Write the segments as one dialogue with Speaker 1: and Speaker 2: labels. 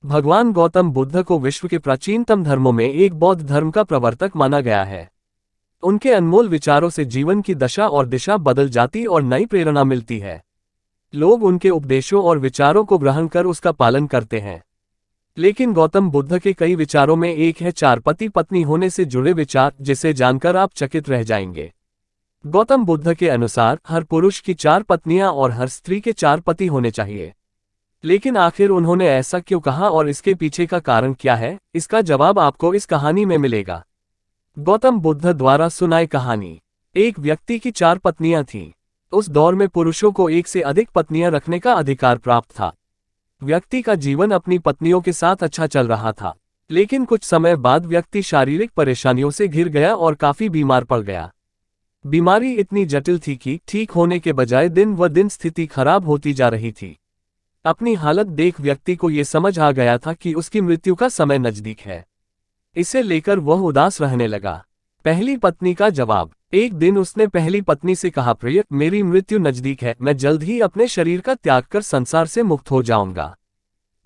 Speaker 1: भगवान गौतम बुद्ध को विश्व के प्राचीनतम धर्मों में एक बौद्ध धर्म का प्रवर्तक माना गया है। उनके अनमोल विचारों से जीवन की दशा और दिशा बदल जाती और नई प्रेरणा मिलती है। लोग उनके उपदेशों और विचारों को ग्रहण कर उसका पालन करते हैं। लेकिन गौतम बुद्ध के कई विचारों में एक है चार पति पत्नी होने से जुड़े विचार, जिसे जानकर आप चकित रह जाएंगे। गौतम बुद्ध के अनुसार हर पुरुष की चार पत्नियां और हर स्त्री के चार पति होने चाहिए। लेकिन आखिर उन्होंने ऐसा क्यों कहा और इसके पीछे का कारण क्या है, इसका जवाब आपको इस कहानी में मिलेगा। गौतम बुद्ध द्वारा सुनाई कहानी। एक व्यक्ति की चार पत्नियां थीं। उस दौर में पुरुषों को एक से अधिक पत्नियां रखने का अधिकार प्राप्त था। व्यक्ति का जीवन अपनी पत्नियों के साथ अच्छा चल रहा था, लेकिन कुछ समय बाद व्यक्ति शारीरिक परेशानियों से घिर गया और काफी बीमार पड़ गया। बीमारी इतनी जटिल थी कि ठीक होने के बजाय दिन व दिन स्थिति खराब होती जा रही थी। अपनी हालत देख व्यक्ति को ये समझ आ गया था कि उसकी मृत्यु का समय नजदीक है। इसे लेकर वह उदास रहने लगा। पहली पत्नी का जवाब। एक दिन उसने पहली पत्नी से कहा, प्रिय, मेरी मृत्यु नजदीक है, मैं जल्द ही अपने शरीर का त्याग कर संसार से मुक्त हो जाऊंगा।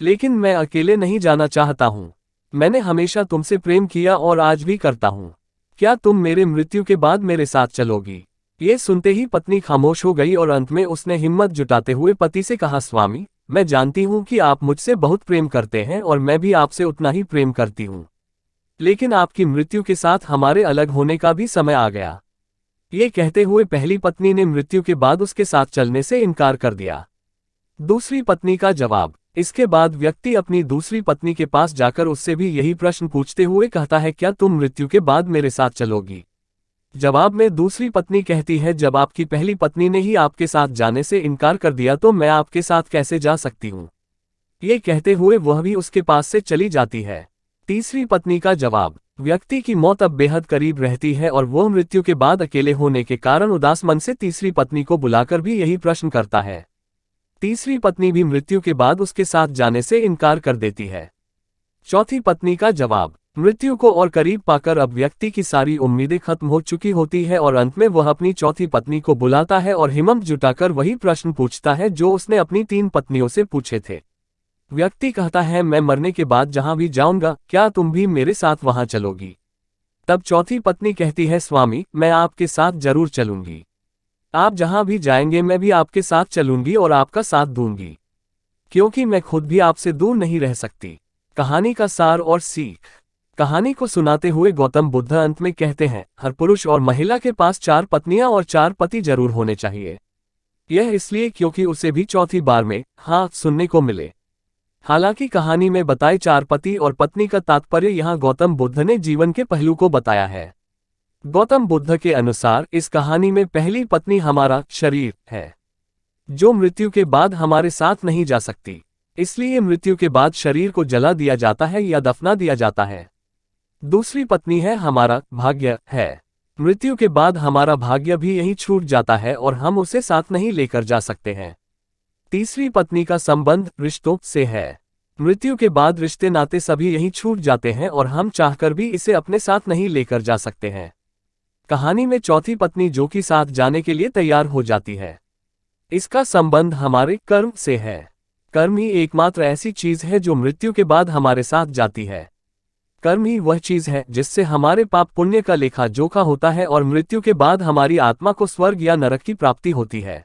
Speaker 1: लेकिन मैं अकेले नहीं जाना चाहता हूँ। मैंने हमेशा तुमसे प्रेम किया और आज भी करता हूँ। क्या तुम मेरे मृत्यु के बाद मेरे साथ चलोगी? ये सुनते ही पत्नी खामोश हो गई और अंत में उसने हिम्मत जुटाते हुए पति से कहा, स्वामी, मैं जानती हूँ कि आप मुझसे बहुत प्रेम करते हैं और मैं भी आपसे उतना ही प्रेम करती हूँ। लेकिन आपकी मृत्यु के साथ हमारे अलग होने का भी समय आ गया। ये कहते हुए पहली पत्नी ने मृत्यु के बाद उसके साथ चलने से इनकार कर दिया। दूसरी पत्नी का जवाब। इसके बाद व्यक्ति अपनी दूसरी पत्नी के पास जाकर उससे भी यही प्रश्न पूछते हुए कहता है, क्या तुम मृत्यु के बाद मेरे साथ चलोगी? जवाब में दूसरी पत्नी कहती है, जब आपकी पहली पत्नी ने ही आपके साथ जाने से इनकार कर दिया तो मैं आपके साथ कैसे जा सकती हूँ? ये कहते हुए वह भी उसके पास से चली जाती है। तीसरी पत्नी का जवाब। व्यक्ति की मौत अब बेहद करीब रहती है और वह मृत्यु के बाद अकेले होने के कारण उदास मन से तीसरी पत्नी को बुलाकर भी यही प्रश्न करता है। तीसरी पत्नी भी मृत्यु के बाद उसके साथ जाने से इनकार कर देती है। चौथी पत्नी का जवाब। मृत्यु को और करीब पाकर अब व्यक्ति की सारी उम्मीदें खत्म हो चुकी होती है और अंत में वह अपनी चौथी पत्नी को बुलाता है और हिम्मत जुटाकर वही प्रश्न पूछता है जो उसने अपनी 3 पत्नियों से पूछे थे। व्यक्ति कहता है, मैं मरने के बाद जहां भी जाऊंगा, क्या तुम भी मेरे साथ वहां चलोगी? तब चौथी पत्नी कहती है, स्वामी, मैं आपके साथ जरूर चलूंगी। आप जहां भी जाएंगे मैं भी आपके साथ चलूंगी और आपका साथ दूंगी, क्योंकि मैं खुद भी आपसे दूर नहीं रह सकती। कहानी का सार और सीख। कहानी को सुनाते हुए गौतम बुद्ध अंत में कहते हैं, हर पुरुष और महिला के पास 4 पत्नियां और 4 पति जरूर होने चाहिए। यह इसलिए क्योंकि उसे भी चौथी बार में हाँ सुनने को मिले। हालांकि कहानी में बताए 4 पति और पत्नी का तात्पर्य यहाँ गौतम बुद्ध ने जीवन के पहलू को बताया है। गौतम बुद्ध के अनुसार इस कहानी में पहली पत्नी हमारा शरीर है, जो मृत्यु के बाद हमारे साथ नहीं जा सकती। इसलिए मृत्यु के बाद शरीर को जला दिया जाता है या दफना दिया जाता है। दूसरी पत्नी है हमारा भाग्य है। मृत्यु के बाद हमारा भाग्य भी यहीं छूट जाता है और हम उसे साथ नहीं लेकर जा सकते हैं। तीसरी पत्नी का संबंध रिश्तों से है। मृत्यु के बाद रिश्ते नाते सभी यहीं छूट जाते हैं और हम चाहकर भी इसे अपने साथ नहीं लेकर जा सकते हैं। कहानी में चौथी पत्नी जो कि साथ जाने के लिए तैयार हो जाती है, इसका संबंध हमारे कर्म से है। कर्म ही एकमात्र ऐसी चीज है जो मृत्यु के बाद हमारे साथ जाती है। कर्म ही वह चीज है जिससे हमारे पाप पुण्य का लेखा जोखा होता है और मृत्यु के बाद हमारी आत्मा को स्वर्ग या नरक की प्राप्ति होती है।